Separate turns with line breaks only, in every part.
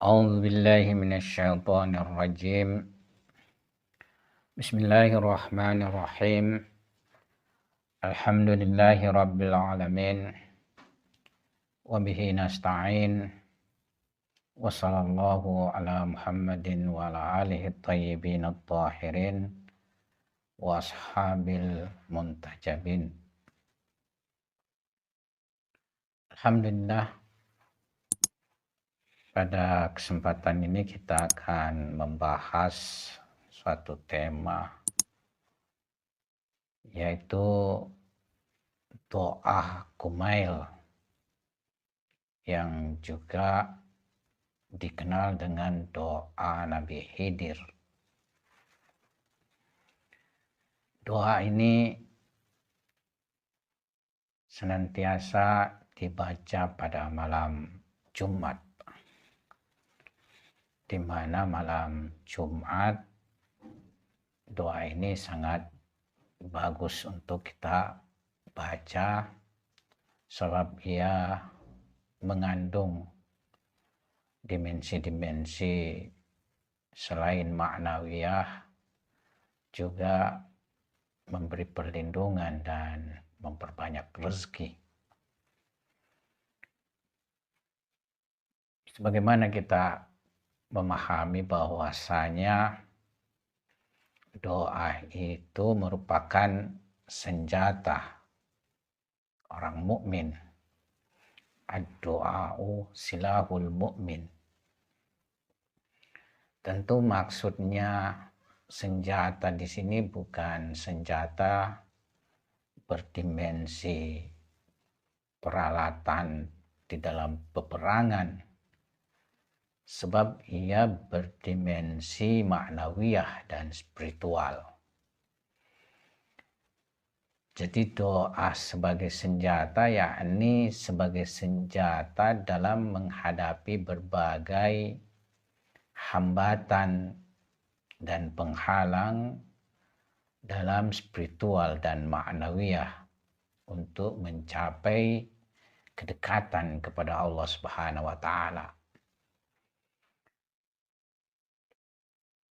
أعوذ بالله من الشيطان الرجيم. بسم الله الرحمن الرحيم. الحمد لله رب العالمين، وبه نستعين، وصلى الله على محمد وعلى آله الطيبين الطاهرين وأصحاب المنتجبين. Alhamdulillah, pada kesempatan ini kita akan membahas suatu tema, yaitu doa Kumail yang juga dikenal dengan doa Nabi Khidir. Doa ini senantiasa dibaca pada malam Jumat, di mana malam Jumat doa ini sangat bagus untuk kita baca, sebab ia mengandung dimensi-dimensi selain maknawiyah, juga memberi perlindungan dan memperbanyak rezeki. Sebagaimana kita memahami bahwasanya doa itu merupakan senjata orang mukmin. Ad-du'a'u silahul mu'min. Tentu maksudnya senjata di sini bukan senjata berdimensi peralatan di dalam peperangan, sebab ia berdimensi maknawiyah dan spiritual. Jadi doa sebagai senjata, yakni sebagai senjata dalam menghadapi berbagai hambatan dan penghalang dalam spiritual dan maknawiyah untuk mencapai kedekatan kepada Allah Subhanahu wa taala.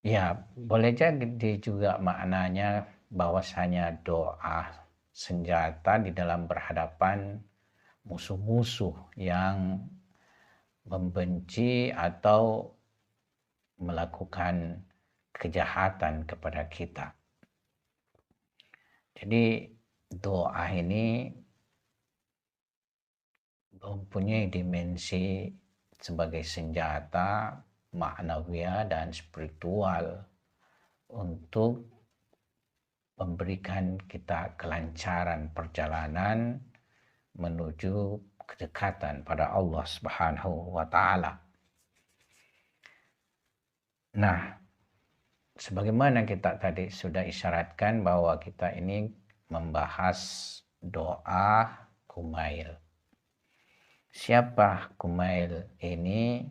Ya, boleh jadi juga maknanya bahwasanya doa senjata di dalam berhadapan musuh-musuh yang membenci atau melakukan kejahatan kepada kita. Jadi doa ini mempunyai dimensi sebagai senjata maknawiyah dan spiritual untuk memberikan kita kelancaran perjalanan menuju kedekatan pada Allah Subhanahu wa taala. Nah, sebagaimana kita tadi sudah isyaratkan bahwa kita ini membahas doa Kumail. Siapa Kumail ini?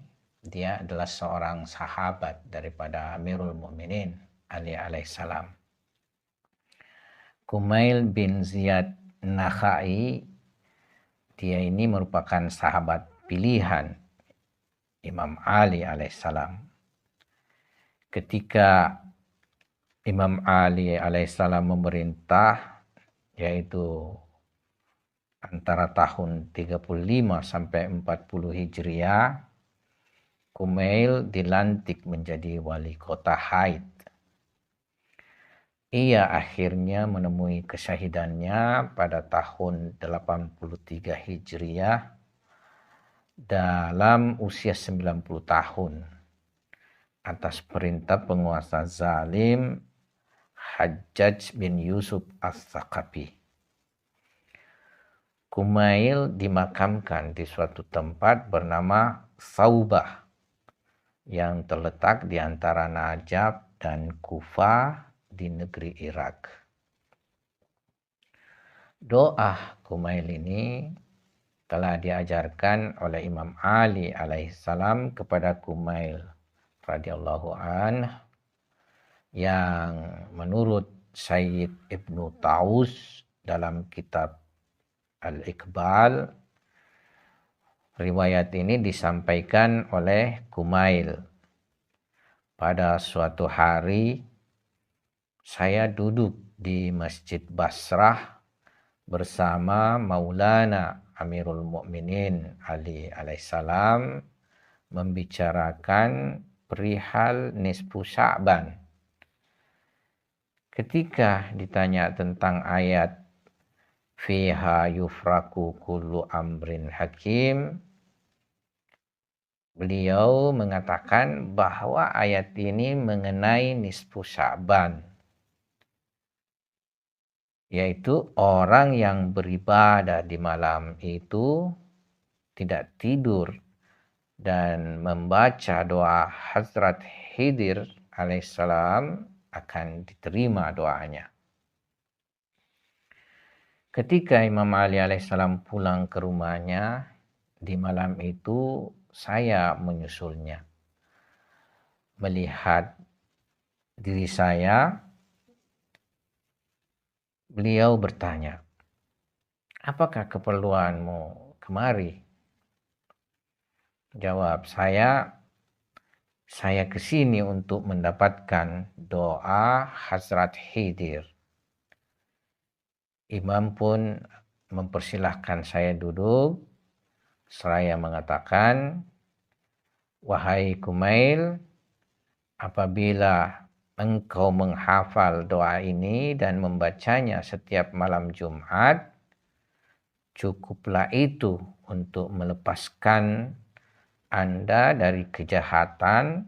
Dia adalah seorang sahabat daripada Amirul Mukminin Ali alaihissalam. Kumail bin Ziyad Nakhai, dia ini merupakan sahabat pilihan Imam Ali alaihissalam. Ketika Imam Ali alaihissalam memerintah, yaitu antara tahun 35 sampai 40 Hijriah, Kumail dilantik menjadi wali kota Haid. Ia akhirnya menemui kesyahidannya pada tahun 83 Hijriah dalam usia 90 tahun atas perintah penguasa zalim Hajjaj bin Yusuf As-Saqafi. Kumail dimakamkan di suatu tempat bernama Saubah yang terletak di antara Najaf dan Kufah di negeri Irak. Doa Kumail ini telah diajarkan oleh Imam Ali alaihissalam kepada Kumail radhiyallahu anh, yang menurut Sayyid Ibnu Taus dalam kitab Al-Iqbal Riwayat ini disampaikan oleh Kumail. Pada suatu hari saya duduk di Masjid Basrah bersama Maulana Amirul Mukminin Ali alaihissalam membicarakan perihal nisfu Sya'ban. Ketika ditanya tentang ayat fiha yufraku kullu amrin hakim, beliau mengatakan bahwa ayat ini mengenai nisfu Sya'ban, yaitu orang yang beribadah di malam itu tidak tidur dan membaca doa Hazrat Khidir alaihissalam akan diterima doanya. Ketika Imam Ali alaihissalam pulang ke rumahnya, di malam itu saya menyusulnya. Melihat diri saya, beliau bertanya, apakah keperluanmu kemari? Jawab saya kesini untuk mendapatkan doa Hazrat Khidir. Imam pun mempersilahkan saya duduk. Seraya mengatakan, wahai Kumail, apabila engkau menghafal doa ini dan membacanya setiap malam Jumat, cukuplah itu untuk melepaskan Anda dari kejahatan.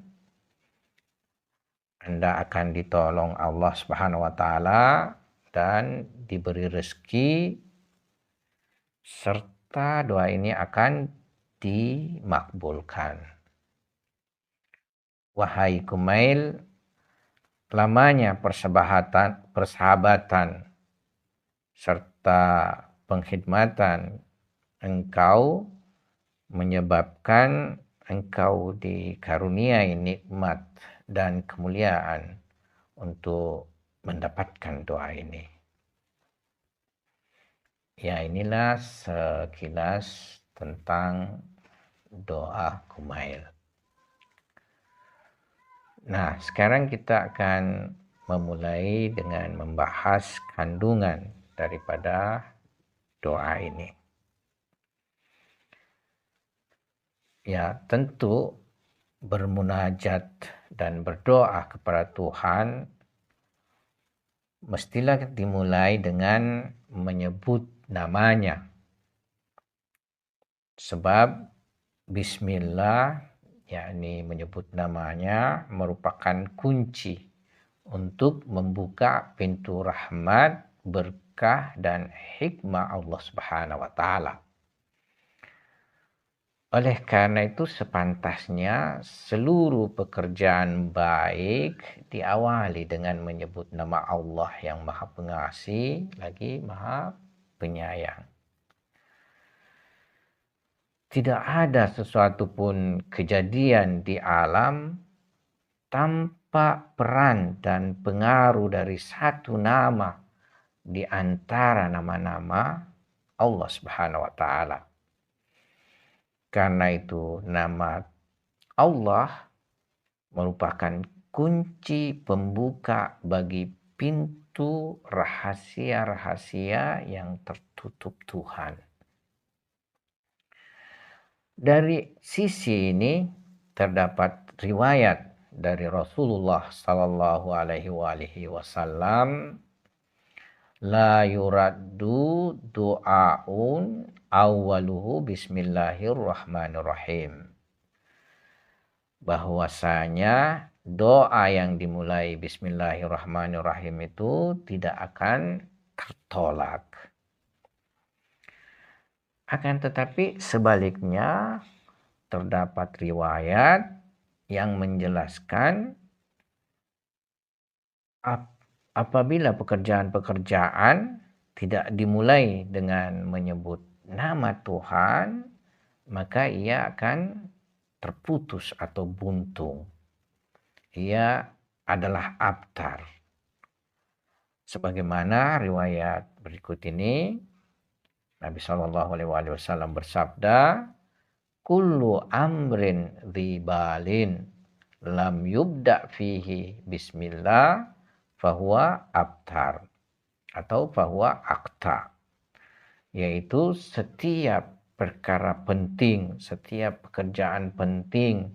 Anda akan ditolong Allah Subhanahu wa taala dan diberi rezeki, serta doa ini akan dimakbulkan. Wahai Kumail, lamanya persahabatan serta pengkhidmatan engkau menyebabkan engkau dikaruniai nikmat dan kemuliaan untuk mendapatkan doa ini. Ya, inilah sekilas tentang doa Kumail. Nah, sekarang kita akan memulai dengan membahas kandungan daripada doa ini. Ya, tentu bermunajat dan berdoa kepada Tuhan mestilah dimulai dengan menyebut namanya. Sebab Bismillah, yakni menyebut namanya, merupakan kunci untuk membuka pintu rahmat, berkah, dan hikmah Allah Subhanahu wa taala. Oleh karena itu sepantasnya seluruh pekerjaan baik diawali dengan menyebut nama Allah yang Maha Pengasih lagi Maha Penyayang. Tidak ada sesuatu pun kejadian di alam tanpa peran dan pengaruh dari satu nama di antara nama-nama Allah Subhanahu wa taala. Karena itu nama Allah merupakan kunci pembuka bagi pintu rahasia-rahasia yang tertutup Tuhan. Dari sisi ini terdapat riwayat dari Rasulullah sallallahu alaihi wasallam, la yuraddu du'aun awwaluhu bismillahirrahmanirrahim. Bahwasanya doa yang dimulai bismillahirrahmanirrahim itu tidak akan tertolak. Akan tetapi sebaliknya terdapat riwayat yang menjelaskan apabila pekerjaan-pekerjaan tidak dimulai dengan menyebut nama Tuhan, maka ia akan terputus atau buntu. Ia adalah abtar. Sebagaimana riwayat berikut ini, Nabi Shallallahu Alaihi Wasallam bersabda, kullu amrin dzibalin lam yubda fihi bismillah fahuwa abtar atau fahuwa akta, yaitu setiap perkara penting, setiap pekerjaan penting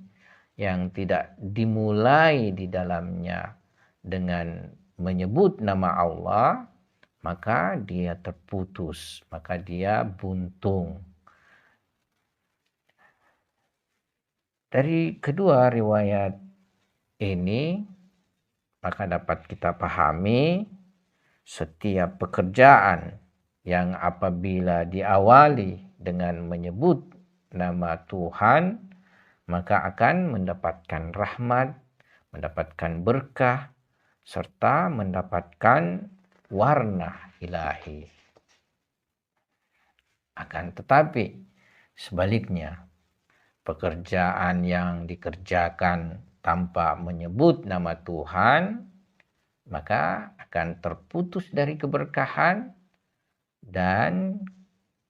yang tidak dimulai di dalamnya dengan menyebut nama Allah, maka dia terputus, maka dia buntung. Dari kedua riwayat ini, maka dapat kita pahami setiap pekerjaan yang apabila diawali dengan menyebut nama Tuhan, maka akan mendapatkan rahmat, mendapatkan berkah, serta mendapatkan warna ilahi. Akan tetapi sebaliknya, pekerjaan yang dikerjakan tanpa menyebut nama Tuhan, maka akan terputus dari keberkahan dan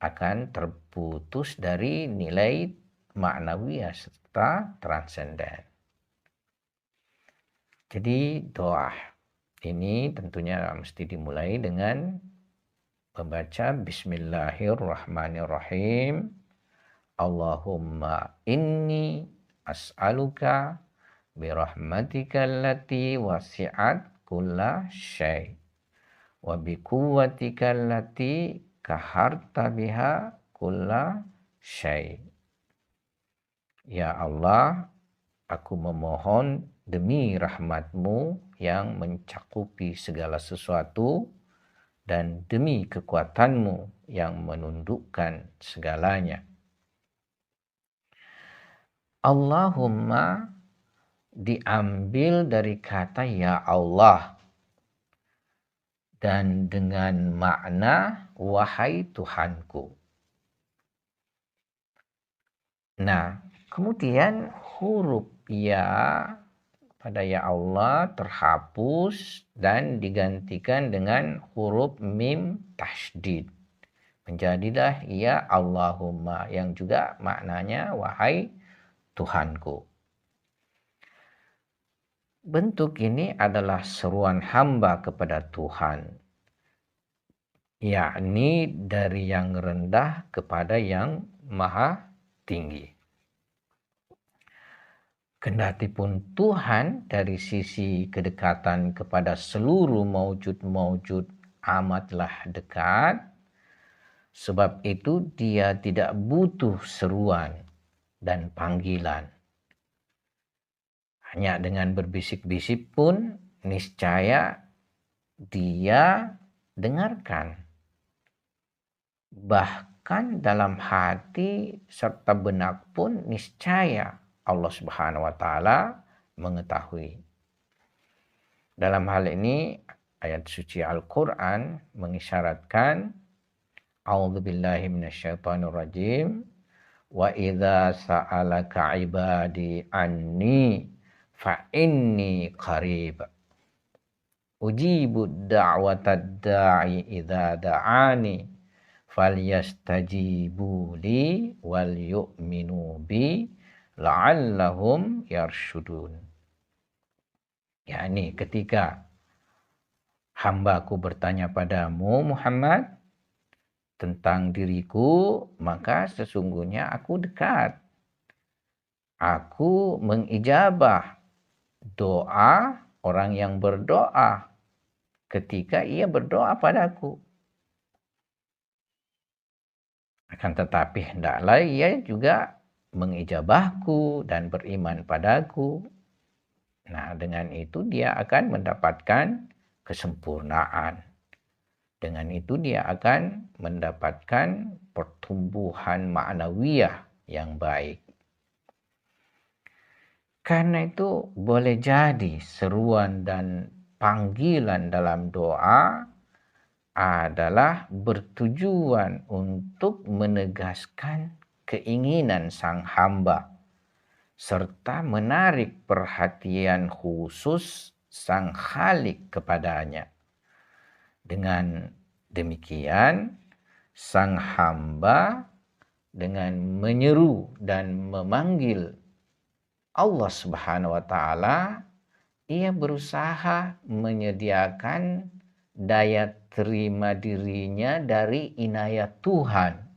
akan terputus dari nilai maknawiyah serta transenden. Jadi doa ini tentunya mesti dimulai dengan membaca Bismillahirrahmanirrahim. Allahumma inni as'aluka birahmatika allati wasi'at kulla syai' wa biquwwatika allati kaharta biha kulla syai'. Ya Allah, aku memohon demi rahmat-Mu yang mencakupi segala sesuatu dan demi kekuatan-Mu yang menundukkan segalanya. Allahumma diambil dari kata ya Allah dan dengan makna wahai Tuhanku. Nah, kemudian huruf ya pada ya Allah terhapus dan digantikan dengan huruf mim tasydid. Menjadilah ya Allahumma yang juga maknanya wahai Tuhanku. Bentuk ini adalah seruan hamba kepada Tuhan, yakni dari yang rendah kepada yang maha tinggi. Kendatipun Tuhan dari sisi kedekatan kepada seluruh maujud-maujud amatlah dekat, sebab itu dia tidak butuh seruan dan panggilan. Hanya dengan berbisik-bisik pun niscaya dia dengarkan. Bahkan dalam hati serta benak pun niscaya Allah Subhanahu wa taala mengetahui. Dalam hal ini ayat suci Al-Qur'an mengisyaratkan a'udzubillahi minasyaitonirrajim wa idza sa'alaka ibadi anni fa inni qarib ujibu da'watad da'i idza da'ani falyastajibu li wal yu'minu bi la'allahum yarsyudun. yakni ketika hambaku bertanya padamu Muhammad tentang diriku, maka sesungguhnya aku dekat. Aku mengijabah doa orang yang berdoa ketika ia berdoa padaku. Akan tetapi hendaklah ia juga mengijabahku dan beriman padaku. Nah, dengan itu dia akan mendapatkan kesempurnaan. Dengan itu dia akan mendapatkan pertumbuhan ma'nawiyah yang baik. Karena itu boleh jadi seruan dan panggilan dalam doa adalah bertujuan untuk menegaskan keinginan sang hamba serta menarik perhatian khusus sang Khalik kepadanya. Dengan demikian, sang hamba dengan menyeru dan memanggil Allah Subhanahu wa taala, ia berusaha menyediakan daya terima dirinya dari inayat Tuhan,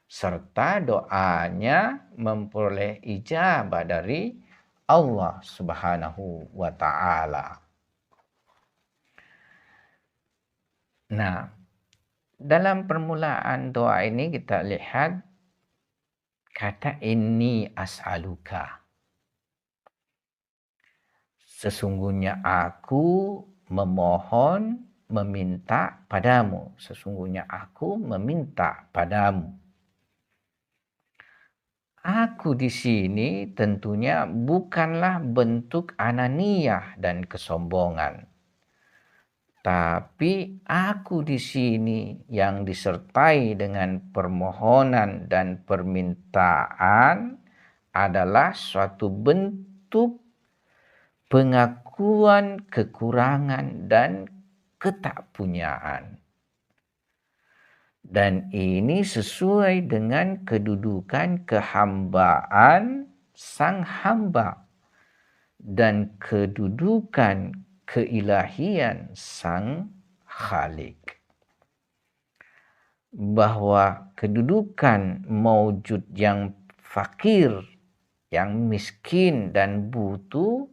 serta doanya memperoleh ijabah dari Allah Subhanahu wa taala. Nah, dalam permulaan doa ini kita lihat kata inni as'aluka. Sesungguhnya aku memohon, meminta padamu. Sesungguhnya aku meminta padamu. Aku di sini tentunya bukanlah bentuk ananiyah dan kesombongan. Tapi aku di sini yang disertai dengan permohonan dan permintaan adalah suatu bentuk pengakuan kekurangan dan ketakpunyaan. Dan ini sesuai dengan kedudukan kehambaan sang hamba dan kedudukan keilahian sang Khalik. Bahwa kedudukan maujud yang fakir, yang miskin dan butuh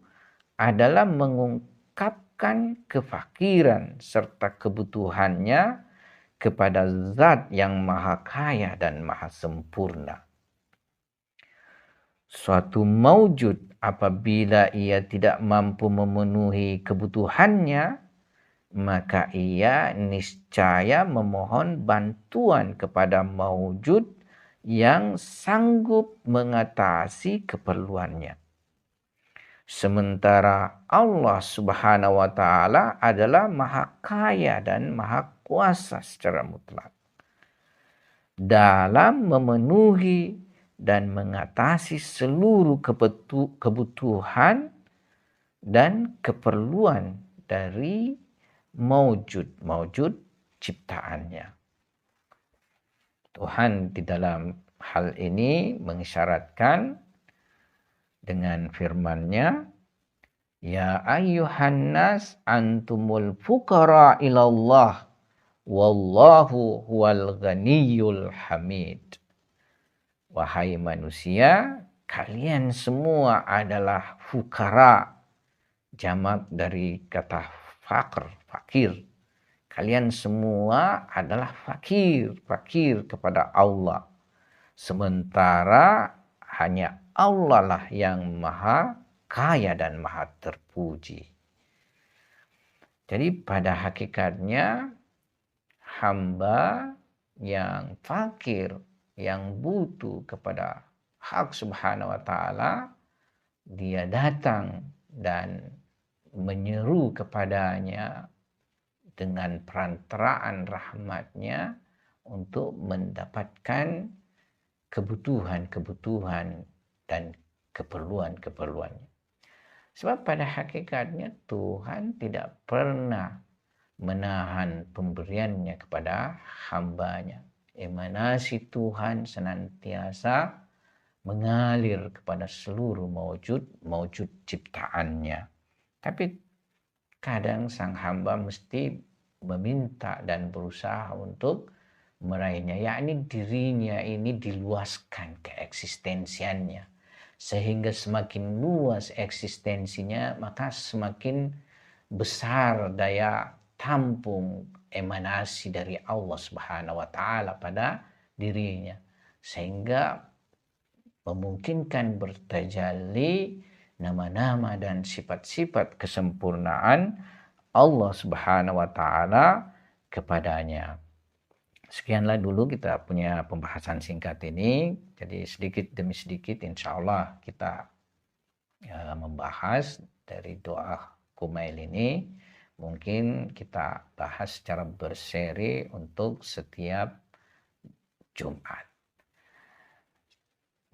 adalah mengungkapkan kefakiran serta kebutuhannya kepada Zat yang Maha Kaya dan Maha Sempurna. Suatu maujud apabila ia tidak mampu memenuhi kebutuhannya, maka ia niscaya memohon bantuan kepada maujud yang sanggup mengatasi keperluannya. Sementara Allah Subhanahu wa taala adalah Maha Kaya dan Maha Kuasa secara mutlak dalam memenuhi dan mengatasi seluruh kebutuhan dan keperluan dari maujud ciptaannya. Tuhan di dalam hal ini mengisyaratkan dengan firman-Nya, ya ayyuhan nas antumul fuqara ilallah wallahu huwal ghaniyyul hamid. Wahai manusia, kalian semua adalah fukara, jamak dari kata fakir. Kalian semua adalah fakir kepada Allah. Sementara hanya Allah lah yang Maha Kaya dan Maha terpuji. Jadi pada hakikatnya hamba yang fakir, yang butuh kepada Hak Subhanahu wa taala, dia datang dan menyeru kepadanya dengan perantaraan rahmat-Nya untuk mendapatkan kebutuhan dan keperluan-keperluannya. Sebab pada hakikatnya Tuhan tidak pernah menahan pemberiannya kepada hambanya. Emanasi Tuhan senantiasa mengalir kepada seluruh maujud ciptaannya. Tapi kadang sang hamba mesti meminta dan berusaha untuk meraihnya, yakni dirinya ini diluaskan keeksistensiannya, sehingga semakin luas eksistensinya maka semakin besar daya tampung emanasi dari Allah Subhanahu wa taala pada dirinya, sehingga memungkinkan bertajalli nama-nama dan sifat-sifat kesempurnaan Allah Subhanahu wa taala kepadanya. Sekianlah dulu kita punya pembahasan singkat ini. Jadi sedikit demi sedikit insya Allah kita membahas dari doa Kumail ini. Mungkin kita bahas secara berseri untuk setiap Jumat.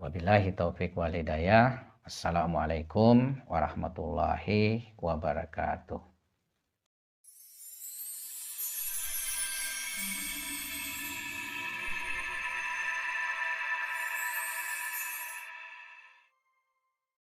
Wabillahi taufiq wal hidayah. Assalamualaikum warahmatullahi wabarakatuh.